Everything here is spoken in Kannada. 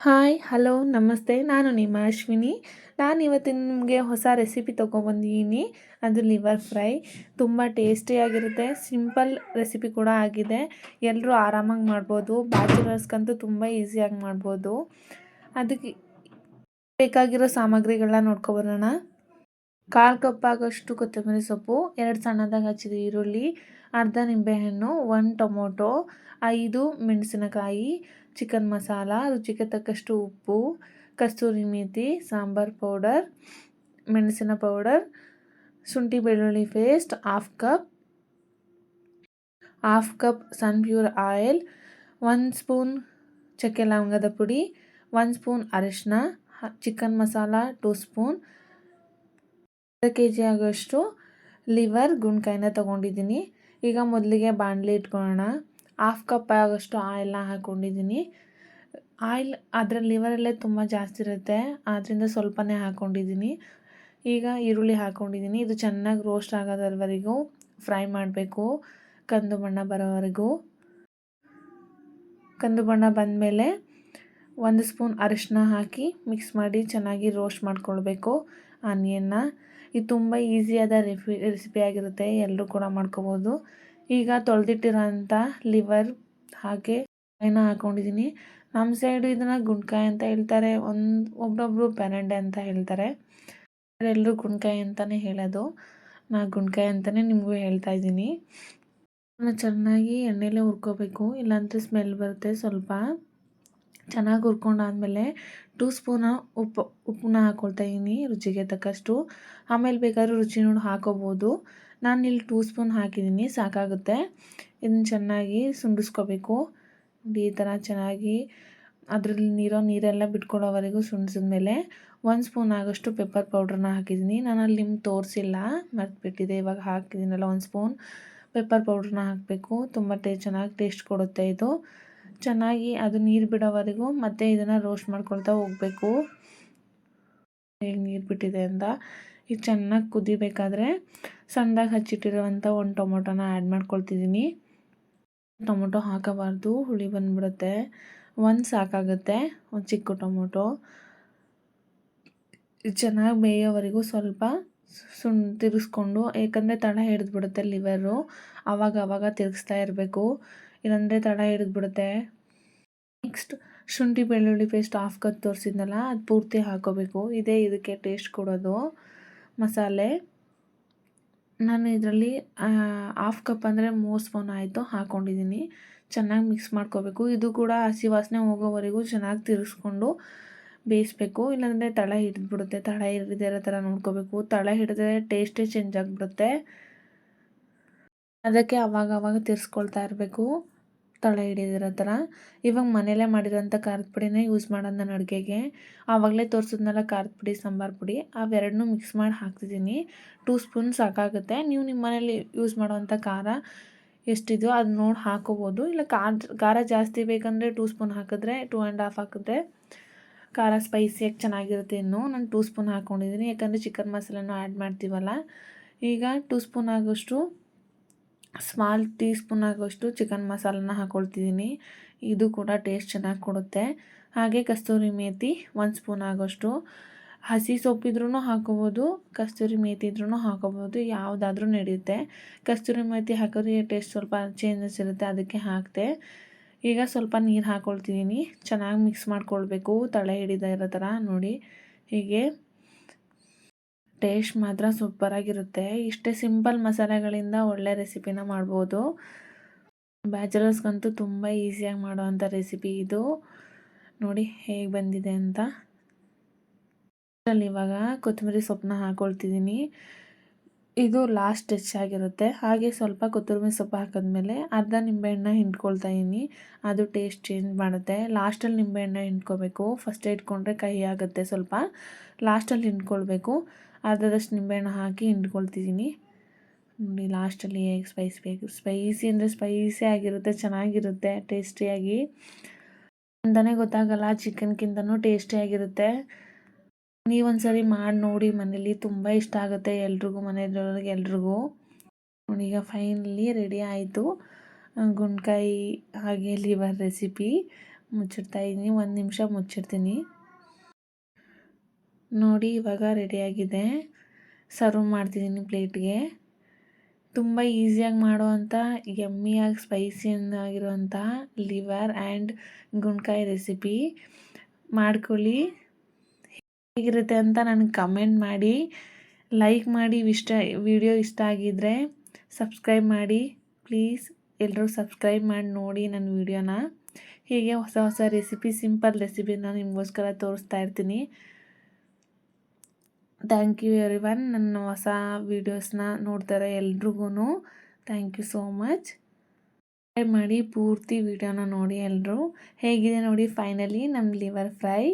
ಹಾಯ್, ಹಲೋ, ನಮಸ್ತೆ. ನಾನು ನಿಮ್ಮ ಅಶ್ವಿನಿ. ನಾನಿವತ್ತು ನಿಮಗೆ ಹೊಸ ರೆಸಿಪಿ ತೊಗೊಬಂದಿದ್ದೀನಿ. ಅದು ಲಿವರ್ ಫ್ರೈ. ತುಂಬ ಟೇಸ್ಟಿಯಾಗಿರುತ್ತೆ. ಸಿಂಪಲ್ ರೆಸಿಪಿ ಕೂಡ ಆಗಿದೆ. ಎಲ್ಲರೂ ಆರಾಮಾಗಿ ಮಾಡ್ಬೋದು. ಬ್ಯಾಚುಲರ್ಸ್ಗಂತೂ ತುಂಬ ಈಸಿಯಾಗಿ ಮಾಡ್ಬೋದು. ಅದಕ್ಕೆ ಬೇಕಾಗಿರೋ ಸಾಮಗ್ರಿಗಳನ್ನ ನೋಡ್ಕೊಬರೋಣ. 1/4 ಕಪ್ ಆಗೋಷ್ಟು ಕೊತ್ತಂಬರಿ ಸೊಪ್ಪು, 2 ಸಣ್ಣದಾಗಿ ಹಚ್ಚಿದ ಈರುಳ್ಳಿ, ಅರ್ಧ ನಿಂಬೆಹಣ್ಣು, 1 ಟೊಮೊಟೊ, 5 ಮೆಣಸಿನಕಾಯಿ, ಚಿಕನ್ ಮಸಾಲ, ರುಚಿಗೆ ತಕ್ಕಷ್ಟು ಉಪ್ಪು, ಕಸ್ತೂರಿ ಮೇಥಿ, ಸಾಂಬಾರ್ ಪೌಡರ್, ಮೆಣಸಿನ ಪೌಡರ್, ಶುಂಠಿ ಬೆಳ್ಳುಳ್ಳಿ paste, half cup Sunpure oil, 1 spoon ಚಕ್ಕೆ ಲವಂಗದ ಪುಡಿ, 1 ಸ್ಪೂನ್ ಅರಿಶಿನ, ಚಿಕನ್ ಮಸಾಲ 2 ಸ್ಪೂನ್, ಅರ್ಧ kg ಆಗೋಷ್ಟು ಲಿವರ್ ಗುಂಡ್ಕಾಯಿನ ತೊಗೊಂಡಿದ್ದೀನಿ. ಈಗ ಮೊದಲಿಗೆ ಬಾಣಲಿ ಇಟ್ಕೊಳ್ಳೋಣ. ಹಾಫ್ ಕಪ್ ಆಗೋಷ್ಟು ಆಯಿಲ್ನ ಹಾಕ್ಕೊಂಡಿದ್ದೀನಿ. ಆಯಿಲ್ ಅದರ ಲಿವರಲ್ಲೇ ತುಂಬ ಜಾಸ್ತಿ ಇರುತ್ತೆ, ಆದ್ದರಿಂದ ಸ್ವಲ್ಪನೇ ಹಾಕ್ಕೊಂಡಿದ್ದೀನಿ. ಈಗ ಈರುಳ್ಳಿ ಹಾಕ್ಕೊಂಡಿದ್ದೀನಿ. ಇದು ಚೆನ್ನಾಗಿ ರೋಸ್ಟ್ ಆಗೋದರವರೆಗೂ ಫ್ರೈ ಮಾಡಬೇಕು, ಕಂದು ಬಣ್ಣ ಬರೋವರೆಗೂ. ಕಂದು ಬಣ್ಣ ಬಂದಮೇಲೆ 1 ಸ್ಪೂನ್ ಅರಿಶಿನ ಹಾಕಿ ಮಿಕ್ಸ್ ಮಾಡಿ ಚೆನ್ನಾಗಿ ರೋಸ್ಟ್ ಮಾಡ್ಕೊಳ್ಬೇಕು ಆನಿಯನ್ನ. ಇದು ತುಂಬ ಈಸಿಯಾದ ರೆಸಿಪಿ ಆಗಿರುತ್ತೆ, ಎಲ್ಲರೂ ಕೂಡ ಮಾಡ್ಕೋಬೋದು. ಈಗ ತೊಳೆದಿಟ್ಟಿರೋಂಥ ಲಿವರ್ ಹಾಗೆ ಕಾಯಿನ ಹಾಕ್ಕೊಂಡಿದ್ದೀನಿ. ನಮ್ಮ ಸೈಡು ಇದನ್ನು ಗುಂಡ್ಕಾಯಿ ಅಂತ ಹೇಳ್ತಾರೆ, ಒಬ್ಬೊಬ್ಬರು ಪೆರಂಡೆ ಅಂತ ಹೇಳ್ತಾರೆ. ಎಲ್ಲರೂ ಗುಂಡ್ಕಾಯಿ ಅಂತಲೇ ಹೇಳೋದು. ನಾನು ಗುಂಡ್ಕಾಯಿ ಅಂತಲೇ ನಿಮಗೂ ಹೇಳ್ತಾ ಇದ್ದೀನಿ. ಚೆನ್ನಾಗಿ ಎಣ್ಣೆಲೇ ಹುರ್ಕೋಬೇಕು, ಇಲ್ಲಾಂದರೆ ಸ್ಮೆಲ್ ಬರುತ್ತೆ. ಸ್ವಲ್ಪ ಚೆನ್ನಾಗಿ ಹುರ್ಕೊಂಡಾದ್ಮೇಲೆ 2 ಸ್ಪೂನ ಉಪ್ಪನ್ನ ಹಾಕ್ಕೊಳ್ತಾ ಇದ್ದೀನಿ, ರುಚಿಗೆ ತಕ್ಕಷ್ಟು. ಆಮೇಲೆ ಬೇಕಾದ್ರೂ ರುಚಿ ನೋಡಿ ಹಾಕೋಬೋದು. ನಾನಿಲ್ಲಿ 2 ಸ್ಪೂನ್ ಹಾಕಿದ್ದೀನಿ, ಸಾಕಾಗುತ್ತೆ. ಇದನ್ನು ಚೆನ್ನಾಗಿ ಸುಂಡಿಸ್ಕೋಬೇಕು. ಈ ಥರ ಚೆನ್ನಾಗಿ ಅದರಲ್ಲಿ ನೀರೆಲ್ಲ ಬಿಟ್ಕೊಡೋವರೆಗೂ ಸುಂಡಿಸಿದ್ಮೇಲೆ 1 ಸ್ಪೂನ್ ಆಗೋಷ್ಟು ಪೆಪ್ಪರ್ ಪೌಡ್ರನ್ನ ಹಾಕಿದ್ದೀನಿ. ನಾನು ಅಲ್ಲಿ ನಿಮ್ಗೆ ತೋರಿಸಿಲ್ಲ, ಮರ್ತ್ಬಿಟ್ಟಿದೆ. ಇವಾಗ ಹಾಕಿದ್ದೀನಲ್ಲ 1 ಸ್ಪೂನ್ ಪೆಪ್ಪರ್ ಪೌಡ್ರನ್ನ ಹಾಕಬೇಕು. ತುಂಬ ಚೆನ್ನಾಗಿ ಟೇಸ್ಟ್ ಕೊಡುತ್ತೆ ಇದು. ಚೆನ್ನಾಗಿ ಅದು ನೀರು ಬಿಡೋವರೆಗೂ ಮತ್ತೆ ಇದನ್ನು ರೋಸ್ಟ್ ಮಾಡ್ಕೊಳ್ತಾ ಹೋಗಬೇಕು. ಹೇಗೆ ನೀರು ಬಿಟ್ಟಿದೆ ಅಂತ. ಈಗ ಚೆನ್ನಾಗಿ ಕುದಿಬೇಕಾದ್ರೆ ಸಣ್ಣದಾಗಿ ಹಚ್ಚಿಟ್ಟಿರುವಂಥ 1 ಟೊಮೊಟೊನ ಆ್ಯಡ್ ಮಾಡ್ಕೊಳ್ತಿದ್ದೀನಿ. ಟೊಮೊಟೊ ಹಾಕಬಾರ್ದು, ಹುಳಿ ಬಂದುಬಿಡುತ್ತೆ. 1 ಸಾಕಾಗುತ್ತೆ, 1 ಚಿಕ್ಕ ಟೊಮೊಟೊ. ಚೆನ್ನಾಗಿ ಬೇಯೋವರೆಗೂ ಸ್ವಲ್ಪ ತಿರುಗಿಸ್ಕೊಂಡು, ಏಕೆಂದರೆ ತಳ ಹಿಡಿದ್ಬಿಡುತ್ತೆ ಲಿವರು. ಆವಾಗ ತಿರುಗಿಸ್ತಾ ಇರಬೇಕು, ಇಲ್ಲಾಂದರೆ ತಳ ಹಿಡಿದ್ಬಿಡುತ್ತೆ. ನೆಕ್ಸ್ಟ್ ಶುಂಠಿ ಬೆಳ್ಳುಳ್ಳಿ ಪೇಸ್ಟ್ ಹಾಫ್ ಕಪ್ ತೋರಿಸಿದ್ನಲ್ಲ, ಅದು ಪೂರ್ತಿ ಹಾಕೋಬೇಕು. ಇದಕ್ಕೆ ಟೇಸ್ಟ್ ಕೊಡೋದು ಮಸಾಲೆ. ನಾನು ಇದರಲ್ಲಿ ಹಾಫ್ ಕಪ್ ಅಂದರೆ 3 ಸ್ಪೂನ್ ಆಯಿತು ಹಾಕ್ಕೊಂಡಿದ್ದೀನಿ. ಚೆನ್ನಾಗಿ ಮಿಕ್ಸ್ ಮಾಡ್ಕೋಬೇಕು. ಇದು ಕೂಡ ಹಸಿ ವಾಸನೆ ಹೋಗೋವರೆಗೂ ಚೆನ್ನಾಗಿ ತಿರುಗಿಸ್ಕೊಂಡು ಬೇಯಿಸ್ಬೇಕು, ಇಲ್ಲಾಂದರೆ ತಳ ಹಿಡಿದ್ಬಿಡುತ್ತೆ. ತಳ ಹಿಡಿದೇ ಇರೋ ಥರ ನೋಡ್ಕೋಬೇಕು. ತಳ ಹಿಡಿದ್ರೆ ಟೇಸ್ಟೇ ಚೇಂಜ್ ಆಗಿಬಿಡುತ್ತೆ. ಅದಕ್ಕೆ ಅವಾಗ ತಿರ್ಸ್ಕೊಳ್ತಾ ಇರಬೇಕು, ತಳ ಹಿಡಿದಿರೋ ಥರ. ಇವಾಗ ಮನೇಲೇ ಮಾಡಿರೋಂಥ ಖಾರದ ಪುಡಿನೇ ಯೂಸ್ ಮಾಡೋದು ನಾನು ಅಡುಗೆಗೆ. ಆವಾಗಲೇ ತೋರಿಸಿದ್ನಲ್ಲ ಖಾರದ ಪುಡಿ, ಸಾಂಬಾರು ಪುಡಿ, ಅವೆರಡನ್ನೂ ಮಿಕ್ಸ್ ಮಾಡಿ ಹಾಕ್ತಿದ್ದೀನಿ. 2 ಸ್ಪೂನ್ ಸಾಕಾಗುತ್ತೆ. ನೀವು ನಿಮ್ಮ ಮನೇಲಿ ಯೂಸ್ ಮಾಡೋವಂಥ ಖಾರ ಎಷ್ಟಿದೆಯೋ ಅದು ನೋಡಿ ಹಾಕೋಬೋದು. ಇಲ್ಲ ಖಾರ ಜಾಸ್ತಿ ಬೇಕಂದರೆ 2 ಸ್ಪೂನ್ ಹಾಕಿದ್ರೆ, 2.5 ಹಾಕಿದ್ರೆ ಖಾರ ಸ್ಪೈಸಿಯಾಗಿ ಚೆನ್ನಾಗಿರುತ್ತೆ. ನಾನು 2 ಸ್ಪೂನ್ ಹಾಕ್ಕೊಂಡಿದ್ದೀನಿ, ಯಾಕಂದರೆ ಚಿಕನ್ ಮಸಾಲೆನೂ ಆ್ಯಡ್ ಮಾಡ್ತೀವಲ್ಲ. ಈಗ 2 ಸ್ಪೂನ್ ಆಗೋಷ್ಟು ಸ್ಮಾಲ್ ಟೀ ಸ್ಪೂನ್ ಆಗೋಷ್ಟು ಚಿಕನ್ ಮಸಾಲನ ಹಾಕ್ಕೊಳ್ತಿದ್ದೀನಿ. ಇದು ಕೂಡ ಟೇಸ್ಟ್ ಚೆನ್ನಾಗಿ ಕೊಡುತ್ತೆ. ಹಾಗೆ ಕಸ್ತೂರಿ ಮೇಥಿ 1 ಸ್ಪೂನ್ ಆಗೋಷ್ಟು. ಹಸಿ ಸೊಪ್ಪಿದ್ರೂ ಹಾಕೋಬೋದು, ಕಸ್ತೂರಿ ಮೇಥಿ ಇದ್ರೂ ಹಾಕೋಬೋದು, ಯಾವುದಾದ್ರೂ ನಡೆಯುತ್ತೆ. ಕಸ್ತೂರಿ ಮೇಥಿ ಹಾಕಿದ್ರೆ ಟೇಸ್ಟ್ ಸ್ವಲ್ಪ ಚೇಂಜಸ್ ಇರುತ್ತೆ, ಅದಕ್ಕೆ ಹಾಕಿದೆ. ಈಗ ಸ್ವಲ್ಪ ನೀರು ಹಾಕ್ಕೊಳ್ತಿದ್ದೀನಿ. ಚೆನ್ನಾಗಿ ಮಿಕ್ಸ್ ಮಾಡ್ಕೊಳ್ಬೇಕು, ತಳ ಹಿಡಿದ ಇರೋ ಥರ ನೋಡಿ. ಹೀಗೆ ಟೇಸ್ಟ್ ಮಾತ್ರ ಸೂಪರಾಗಿರುತ್ತೆ. ಇಷ್ಟೇ ಸಿಂಪಲ್ ಮಸಾಲೆಗಳಿಂದ ಒಳ್ಳೆ ರೆಸಿಪಿನ ಮಾಡ್ಬೋದು. ಬ್ಯಾಚಲರ್ಸ್ಗಂತೂ ತುಂಬ ಈಸಿಯಾಗಿ ಮಾಡೋವಂಥ ರೆಸಿಪಿ ಇದು. ನೋಡಿ ಹೇಗೆ ಬಂದಿದೆ ಅಂತ. ಇವಾಗ ಕೊತ್ತಂಬರಿ ಸೊಪ್ಪನ್ನ ಹಾಕ್ಕೊಳ್ತಿದ್ದೀನಿ. ಇದು ಲಾಸ್ಟ್ ಟಚ್ ಆಗಿರುತ್ತೆ. ಹಾಗೆ ಸ್ವಲ್ಪ ಕೊತ್ತಂಬರಿ ಸೊಪ್ಪು ಹಾಕಿದ್ಮೇಲೆ ಅರ್ಧ ನಿಂಬೆಹಣ್ಣ ಹಿಂಡ್ಕೊಳ್ತಾ ಇದ್ದೀನಿ. ಅದು ಟೇಸ್ಟ್ ಚೇಂಜ್ ಮಾಡುತ್ತೆ. ಲಾಸ್ಟಲ್ಲಿ ನಿಂಬೆಹಣ್ಣ ಹಿಂಡ್ಕೋಬೇಕು. ಫಸ್ಟೇ ಇಟ್ಕೊಂಡ್ರೆ ಕಹಿ ಆಗುತ್ತೆ ಸ್ವಲ್ಪ. ಲಾಸ್ಟಲ್ಲಿ ಹಿಂಡ್ಕೊಳ್ಬೇಕು. ಅರ್ಧದಷ್ಟು ನಿಂಬೆಹಣ್ಣು ಹಾಕಿ ಹಿಂಡ್ಕೊಳ್ತಿದ್ದೀನಿ. ನೋಡಿ ಲಾಸ್ಟಲ್ಲಿ ಹೇಗೆ ಸ್ಪೈಸಿ ಅಂದರೆ ಸ್ಪೈಸಿ ಆಗಿರುತ್ತೆ, ಚೆನ್ನಾಗಿರುತ್ತೆ, ಟೇಸ್ಟಿಯಾಗಿ ಅಂತಲೇ ಗೊತ್ತಾಗಲ್ಲ. ಚಿಕನ್ಗಿಂತನೂ ಟೇಸ್ಟಿಯಾಗಿರುತ್ತೆ. ನೀವೊಂದ್ಸರಿ ಮಾಡಿ ನೋಡಿ ಮನೇಲಿ, ತುಂಬ ಇಷ್ಟ ಆಗುತ್ತೆ ಎಲ್ರಿಗೂ, ಮನೆಯವ್ರಿಗೆ ಎಲ್ರಿಗೂ. ನೋಡಿ ಈಗ ಫೈನಲಿ ರೆಡಿ ಆಯಿತು ಗುಂಡ್ಕಾಯಿ ಹಾಗೆ ಲಿವರ್ ರೆಸಿಪಿ. ಮುಚ್ಚಿಡ್ತಾ ಇದ್ದೀನಿ, 1 ನಿಮಿಷ ಮುಚ್ಚಿಡ್ತೀನಿ. ನೋಡಿ ಇವಾಗ ರೆಡಿಯಾಗಿದೆ. ಸರ್ವ್ ಮಾಡ್ತಿದ್ದೀನಿ ಪ್ಲೇಟ್ಗೆ. ತುಂಬ ಈಸಿಯಾಗಿ ಮಾಡುವಂಥ ಯಮ್ಮಿಯಾಗಿ ಸ್ಪೈಸಿಯಾಗಿರುವಂಥ ಲಿವರ್ ಆ್ಯಂಡ್ ಗುಂಡ್ಕಾಯಿ ರೆಸಿಪಿ ಮಾಡ್ಕೊಳ್ಳಿ. ಹೇಗಿರುತ್ತೆ ಅಂತ ನನಗೆ ಕಮೆಂಟ್ ಮಾಡಿ, ಲೈಕ್ ಮಾಡಿ. ವಿಡಿಯೋ ಇಷ್ಟ ಆಗಿದ್ದರೆ ಸಬ್ಸ್ಕ್ರೈಬ್ ಮಾಡಿ ಪ್ಲೀಸ್. ಎಲ್ಲರೂ ಸಬ್ಸ್ಕ್ರೈಬ್ ಮಾಡಿ ನೋಡಿ ನನ್ನ ವಿಡಿಯೋನ. ಹೀಗೆ ಹೊಸ ಹೊಸ ರೆಸಿಪಿ, ಸಿಂಪಲ್ ರೆಸಿಪಿನ ನಿಮಗೋಸ್ಕರ ತೋರಿಸ್ತಾ ಇರ್ತೀನಿ. Thank you everyone. ನನ್ನ ಹೊಸ ವೀಡಿಯೋಸ್ನ ನೋಡ್ತಾರೆ ಎಲ್ರಿಗೂ thank you so much. Subscribe ಮಾಡಿ ಪೂರ್ತಿ ವಿಡಿಯೋನ ನೋಡಿ ಎಲ್ಲರೂ. ಹೇಗಿದೆ ನೋಡಿ ಫೈನಲಿ ನಮ್ಮ ಲಿವರ್ ಫ್ರೈ.